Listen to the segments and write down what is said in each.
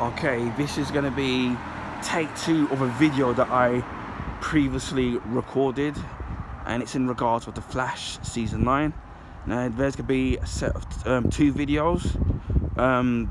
Okay, this is going to be take 2 of a video that I previously recorded, and it's in regards with The Flash Season 9. Now there's going to be a set of 2 videos,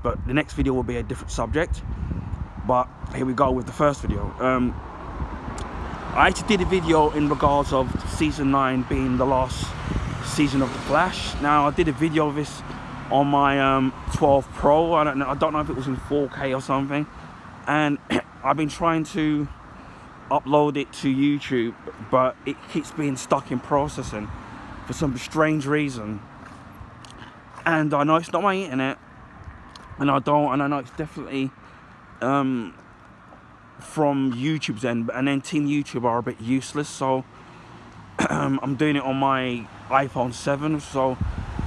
but the next video will be a different subject. But here we go with the first video. I actually did a video in regards of Season 9 being the last season of The Flash. Now I did a video of this on my 12 Pro. I don't know if it was in 4K or something, and I've been trying to upload it to YouTube, but it keeps being stuck in processing for some strange reason. And I know it's not my internet, and I know it's definitely from YouTube's end, and then Team YouTube are a bit useless, so I'm doing it on my iPhone 7, so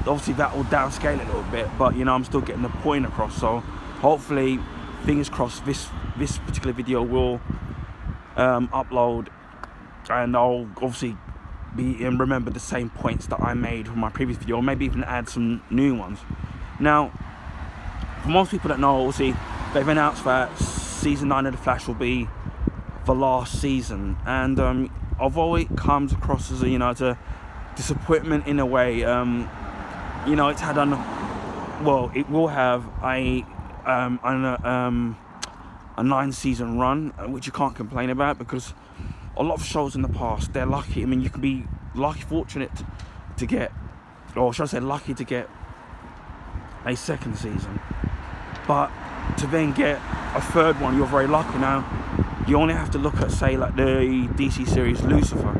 obviously that will downscale it a little bit, but you know, I'm still getting the point across. So hopefully, fingers crossed, this particular video will upload, and I'll obviously be and remember the same points that I made from my previous video, or maybe even add some new ones. Now, for most people that know, obviously they've announced that Season 9 of The Flash will be the last season, and although it comes across as as a disappointment in a way, you know, it's had it will have a 9-season run, which you can't complain about, because a lot of shows in the past, they're lucky. I mean, you can be fortunate to get, or should I say lucky to get a 2nd season, but to then get a 3rd one, you're very lucky. Now you only have to look at, say, like the DC series Lucifer,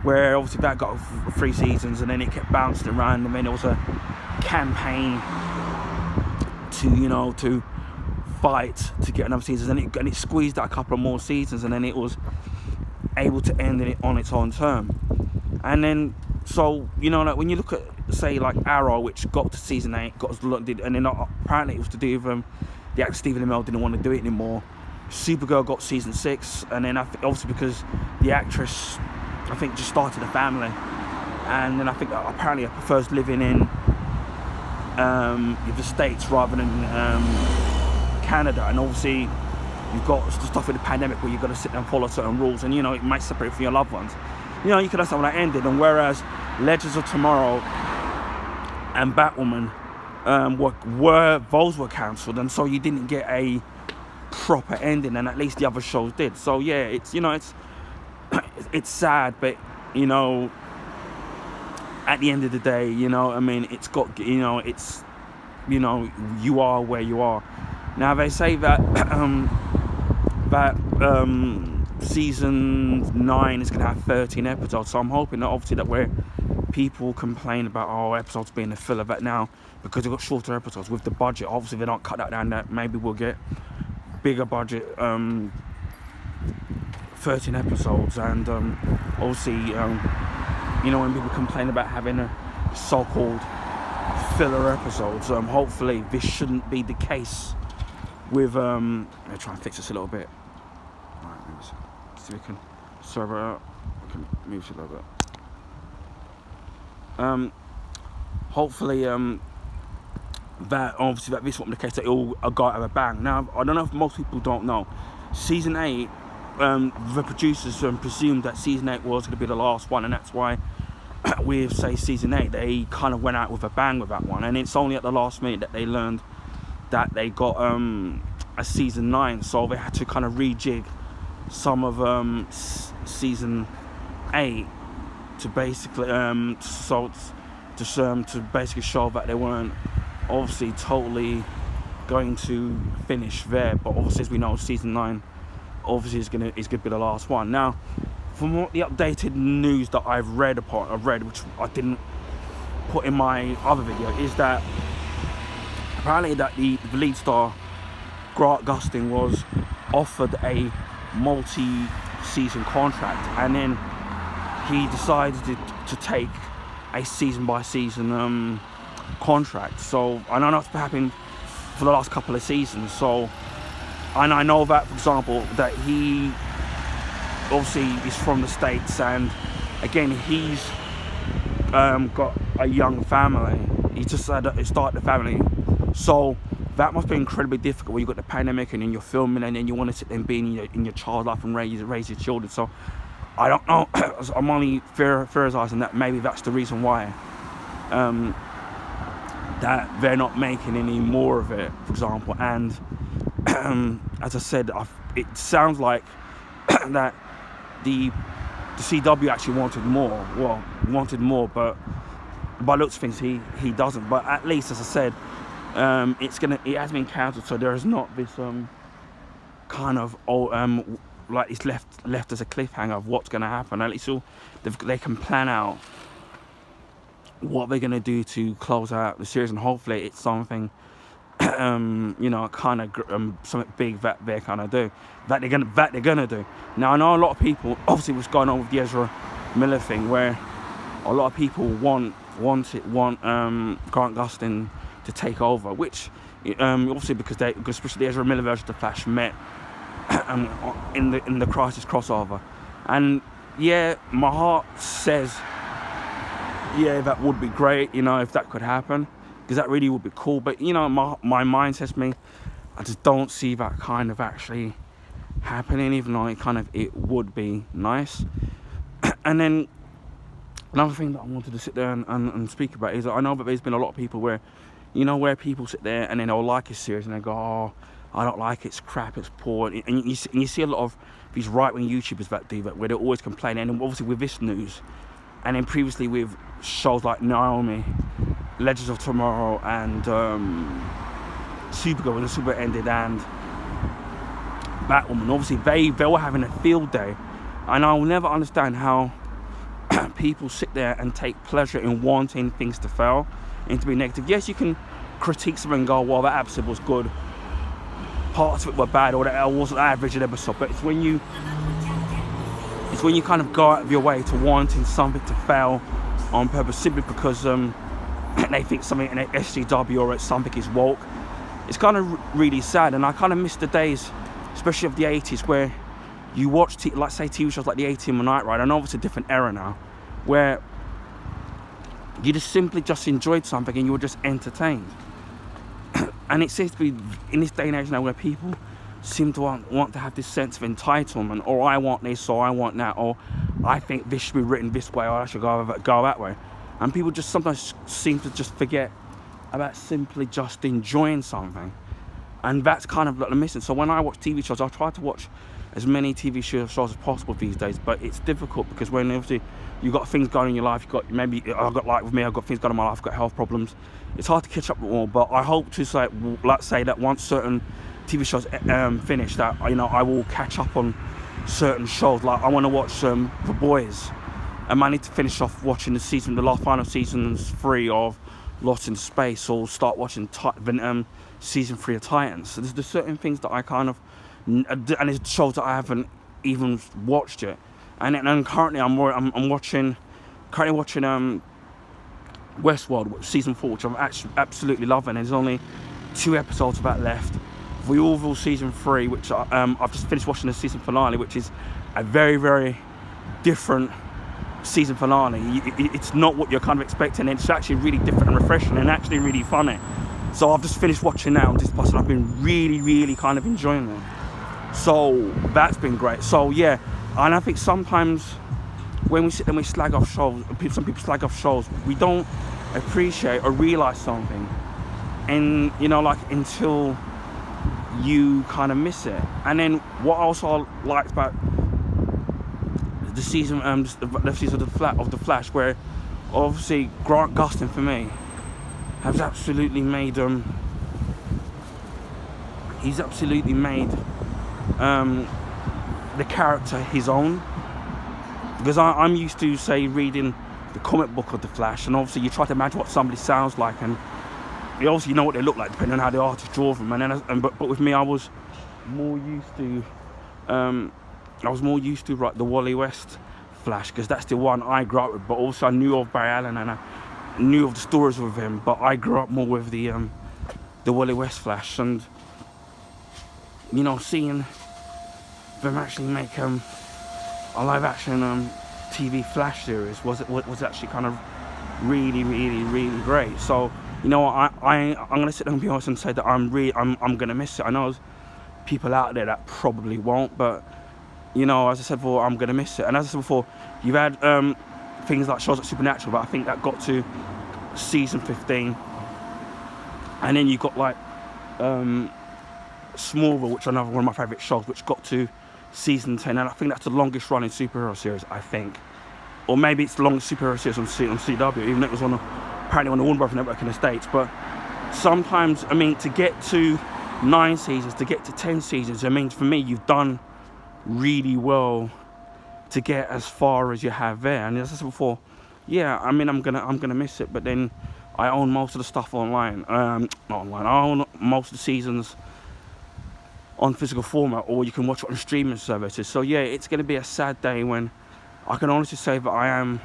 where obviously that got 3 seasons, and then it kept bouncing around, and then there was a campaign to fight to get another season, and it squeezed out a couple of more seasons, and then it was able to end it on its own term. And then, so like when you look at, say, like Arrow, which got to season 8, and then apparently it was to do with the actor Stephen Amell didn't want to do it anymore. Supergirl got season 6, and then I think obviously because the actress, I think, just started a family, and then I think apparently prefers living in the States rather than Canada. And obviously you've got stuff with the pandemic where you've got to sit there and follow certain rules, and it might separate from your loved ones. You could have something that ended, and whereas Legends of Tomorrow and Batwoman those were cancelled, and so you didn't get a proper ending, and at least the other shows did. So yeah, it's it's sad, but at the end of the day, I mean, it's got, it's, you are where you are. Now they say that season 9 is going to have 13 episodes, so I'm hoping that obviously that where people complain about episodes being a filler, that now, because they've got shorter episodes with the budget, obviously they don't cut that down, that maybe we'll get bigger budget 13 episodes. And obviously when people complain about having a so-called filler episodes, hopefully this shouldn't be the case with let me try and fix this a little bit. Alright, maybe so we can serve it out. We can move it a little bit. Hopefully that this won't be the case, that it will go out of a bang. Now I don't know if most people don't know, season 8, the producers presumed that season 8 was going to be the last one, and that's why with, say, season 8, they kind of went out with a bang with that one. And it's only at the last minute that they learned that they got a season 9, so they had to kind of rejig some of season 8 to basically to basically show that they weren't obviously totally going to finish there. But obviously, as we know, season 9 obviously is gonna be the last one. Now, from what the updated news that I've read, which I didn't put in my other video, is that apparently that the lead star Grant Gustin was offered a multi-season contract, and then he decided to take a season-by-season contract. So I know that's happened for the last couple of seasons. So, and I know that, for example, that he obviously is from the States, and again, he's got a young family. He just started a family, so that must be incredibly difficult when you've got the pandemic and then you're filming and then you want to sit there and be in your child life and raise your children. So I don't know. I'm only theorizing that maybe that's the reason why that they're not making any more of it, for example. And as I said, it sounds like that the CW actually wanted more. Well, wanted more, but by looks of things, he doesn't. But at least, as I said, it has been cancelled, so there is not this kind of like it's left as a cliffhanger of what's going to happen. At least they can plan out what they're going to do to close out the series, and hopefully it's something you know, kind of something big that they're kind of do, that they're gonna do. Now I know a lot of people, obviously what's going on with the Ezra Miller thing, where a lot of people want Grant Gustin to take over, which obviously because especially the Ezra Miller version of the Flash met in the Crisis crossover, and yeah, my heart says yeah, that would be great, you know, if that could happen, because that really would be cool. But you know, my mind says to me, I just don't see that kind of actually happening, even though it would be nice. And then another thing that I wanted to sit there and speak about is that I know that there's been a lot of people where, you know, where people sit there and then they'll like a series and they go, oh, I don't like it, it's crap, it's poor. And you see a lot of these right-wing YouTubers that do that, where they're always complaining. And obviously with this news, and then previously with shows like Naomi, Legends of Tomorrow, and Supergirl when the Super ended, and Batwoman, obviously they were having a field day. And I will never understand how people sit there and take pleasure in wanting things to fail and to be negative. Yes, you can critique something and go, well, that episode was good, parts of it were bad, or that wasn't an average episode. But it's when you kind of go out of your way to wanting something to fail on purpose, simply because they think something in SJW or something is woke. It's kind of really sad, and I kind of miss the days, especially of the 80s, where you watch like say TV shows like the A-Team and Knight Rider. I know it's a different era now, where you just simply just enjoyed something and you were just entertained. And it seems to be in this day and age now where people seem to want to have this sense of entitlement, or I want this, or I want that, or I think this should be written this way, or I should go that way. And people just sometimes seem to just forget about simply just enjoying something. And that's kind of like the missing. So when I watch TV shows, I try to watch as many TV shows as possible these days, but it's difficult because when obviously you've got things going in your life, I've got things going in my life, I've got health problems. It's hard to catch up with all, but I hope to say, let's say that once certain TV shows finish, that you know I will catch up on certain shows. Like I want to watch The Boys, and I need to finish off watching the final seasons 3 of Lost in Space, or start watching season 3 of Titans. So there's certain things that I kind of, and it's shows that I haven't even watched yet. And currently I'm watching Westworld season 4, which I'm actually absolutely loving. There's only 2 episodes of that left. The Orville season 3, which I've just finished watching the season finale, which is a very, very different season finale. It's not what you're kind of expecting. It's actually really different and refreshing, and actually really funny. So I've just finished watching that on Disney Plus, and I've been really, really kind of enjoying it. So that's been great. So yeah, and I think sometimes when we sit and we slag off shows, some people slag off shows, we don't appreciate or realise something, and you know, like until you kind of miss it. And then what I also liked about the season, the season of the Flash, where obviously Grant Gustin for me has absolutely made he's absolutely made the character his own. Because I'm used to, say, reading the comic book of the Flash, and obviously you try to imagine what somebody sounds like, and you know what they look like depending on how the artist draws them. But with me, I was more used to write the Wally West Flash, because that's the one I grew up with. But also I knew of Barry Allen and I knew of the stories with him, but I grew up more with the Wally West Flash. And you know, seeing them actually make a live action TV Flash series was actually kind of really, really, really great. So you know, I'm gonna sit there and be honest and say that I'm gonna miss it. I know there's people out there that probably won't, but you know, as I said before, I'm gonna miss it. And as I said before, you've had things like shows like Supernatural, but I think that got to season 15, and then you got like Smallville, which is another one of my favourite shows, which got to season 10, and I think that's the longest running superhero series, I think. Or maybe it's the longest superhero series on CW, even though it was apparently on the Warner Bros. Network in the States. But sometimes, I mean, to get to 9 seasons, to get to 10 seasons, I mean, for me, you've done really well to get as far as you have there. And as I said before, yeah, I mean, I'm gonna miss it, but then I own most of the stuff online. Not online, I own most of the seasons on physical format, or you can watch it on streaming services. So yeah, it's going to be a sad day when I can honestly say that I am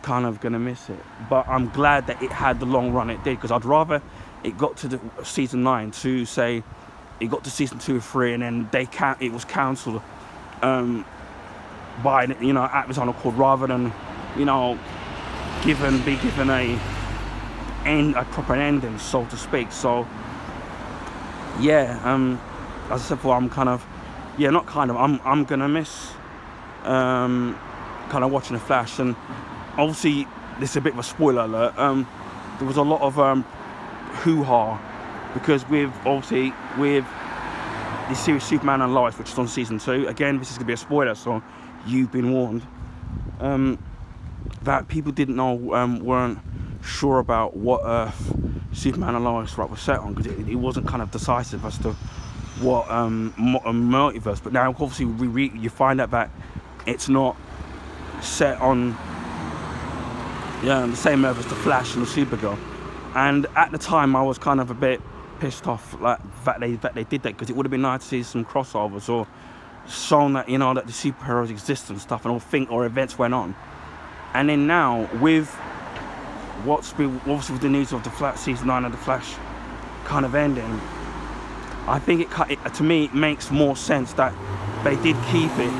kind of going to miss it. But I'm glad that it had the long run it did, because I'd rather it got to the season 9 to say it got to season 2 or 3 and then it was cancelled by, you know, Amazon Accord, rather than, you know, be given a proper ending, so to speak. So yeah, as I said before, I'm gonna miss kind of watching the Flash. And obviously this is a bit of a spoiler alert, there was a lot of hoo-ha, because with the series Superman and Lois, which is on season 2, again, this is gonna be a spoiler, so you've been warned, that people didn't know, weren't sure about what Earth Superman and Lois was set on, because it wasn't kind of decisive as to what multiverse. But now obviously you find out that it's not set on the same Earth as the Flash and the Supergirl. And at the time I was kind of a bit pissed off, like that they did that, because it would have been nice to see some crossovers, or shown that, you know, that the superheroes exist and stuff, and or events went on. And then now with what's been obviously with the news of the Flash season 9 of the Flash kind of ending, I think to me it makes more sense that they did keep it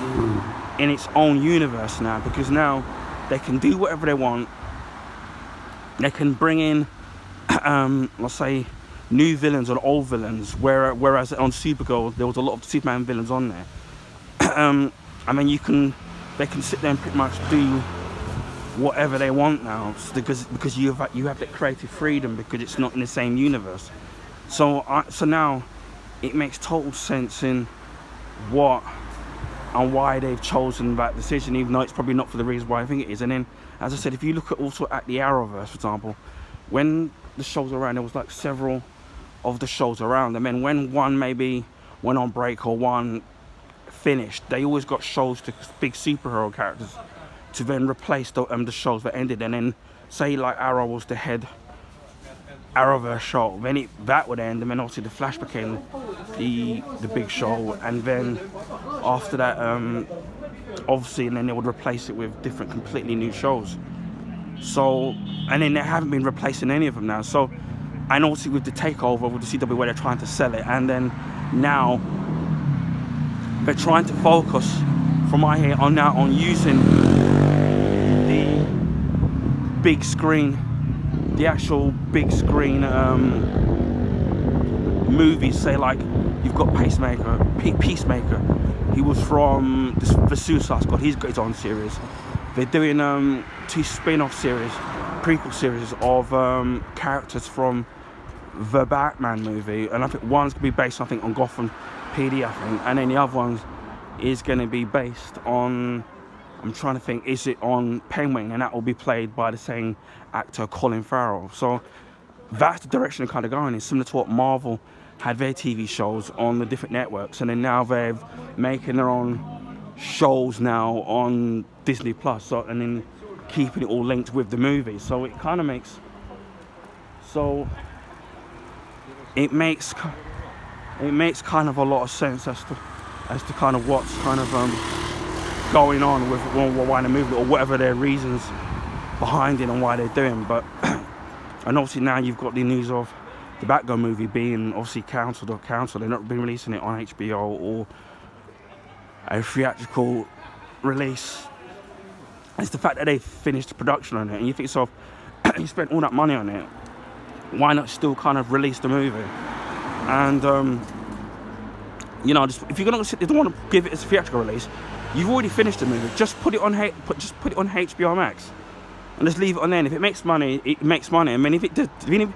in its own universe now, because now they can do whatever they want. They can bring in let's say new villains or old villains, whereas on Supergirl there was a lot of Superman villains on there. I mean, they can sit there and pretty much do whatever they want now, because you have that creative freedom, because it's not in the same universe. So now it makes total sense in what and why they've chosen that decision, even though it's probably not for the reasons why I think it is. And then, as I said, if you look at also at the Arrowverse, for example, when the shows were around, there was like several of the shows around, and then when one maybe went on break or one finished, they always got shows to big superhero characters to then replace the shows that ended. And then say like Arrow was the head Arrowverse show, then that would end, and then obviously the Flash became the big show, and then after that obviously, and then they would replace it with different completely new shows. So, and then they haven't been replacing any of them now. So, and also with the takeover with the CW, where they're trying to sell it, and then now they're trying to focus, from my hear, on using the big screen, the actual big screen movies. Say like you've got Peacemaker. He was from the Suicide Squad. He's got his own series. They're doing 2 spin-off series, prequel series of characters from the Batman movie, and I think one's gonna be based, I think, on Gotham PD, I think, and then the other one is going to be based on, I'm trying to think, is it on Penguin, and that will be played by the same actor, Colin Farrell. So that's the direction they're kind of going in, similar to what Marvel had their TV shows on the different networks, and then now they're making their own shows now on Disney Plus, so, and then keeping it all linked with the movie. So it kind of makes, it makes kind of a lot of sense as to kind of what's kind of going on with why the movie, or whatever their reasons behind it and why they're doing. But and obviously now you've got the news of the Batgirl movie being obviously cancelled. They're not been releasing it on HBO or a theatrical release. It's the fact that they finished the production on it, and you think, so you spent all that money on it, why not still kind of release the movie? And you know, just, if you're gonna, you don't want to give it as a theatrical release, you've already finished the movie. Just put it on HBO Max, and just leave it on there. And if it makes money, it makes money. I mean, if it does, even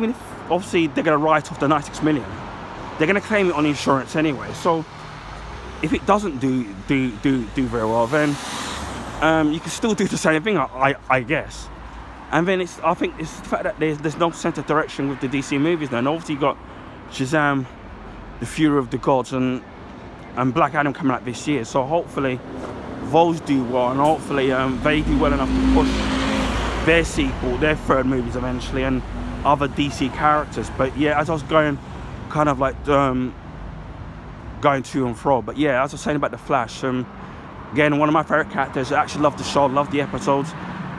if obviously they're gonna write off the 96 million, they're gonna claim it on insurance anyway. So if it doesn't do very well, then you can still do the same thing, I guess. And then I think it's the fact that there's no sense of direction with the DC movies now. And obviously you got Shazam, The Fury of the Gods, and Black Adam coming out this year. So hopefully those do well, and hopefully they do well enough to push their sequel, their third movies eventually, and other DC characters. But yeah, as I was going kind of like going to and fro, but yeah, as I was saying about the Flash, again, one of my favorite characters. I actually loved the show, loved the episodes,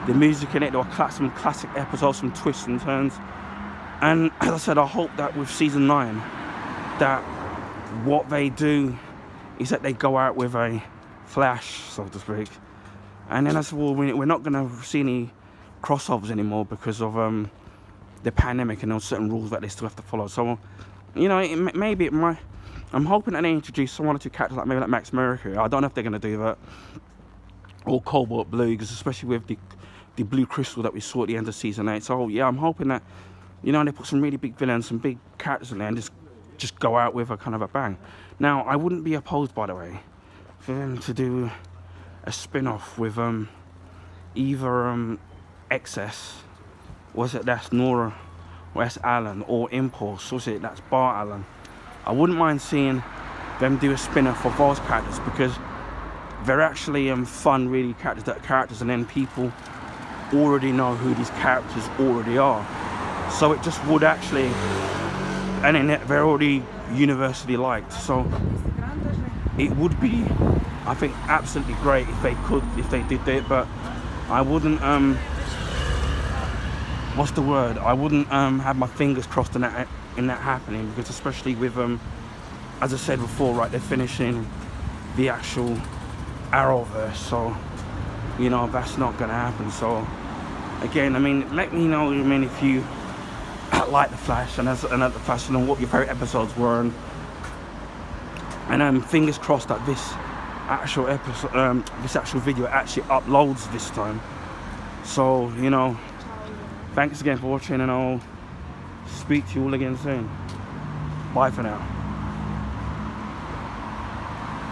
the music in it. There were some classic episodes, some twists and turns. And as I said, I hope that with season 9, that what they do is that they go out with a Flash, so to speak. And then I said, well, we're not going to see any crossovers anymore because of the pandemic and those certain rules that they still have to follow. So, you know, maybe it might. I'm hoping that they introduce one or two characters, like maybe like Max Mercury. I don't know if they're going to do that, or Cobalt Blue, because especially with the Blue Crystal that we saw at the end of season 8. So yeah, I'm hoping that, you know, they put some really big villains, some big characters in there, and just go out with a kind of a bang. Now, I wouldn't be opposed, by the way, for them to do a spin-off with either Excess, that's Nora West Allen, or Impulse, that's Bart Allen. I wouldn't mind seeing them do a spin-off of those characters, because they're actually fun, really characters, and then people already know who these characters already are. So it just would actually, and then they're already universally liked. So it would be, I think, absolutely great if they did it. But I wouldn't, what's the word? I wouldn't have my fingers crossed in that happening, because especially with as I said before, right, they're finishing the actual Arrowverse, so you know that's not gonna happen. So again, I mean, let me know, I mean, if you like the Flash and the Flash, and what your favorite episodes were, and fingers crossed that this actual episode, this actual video actually uploads this time. So, you know, thanks again for watching, and I'll speak to you all again soon. Bye for now.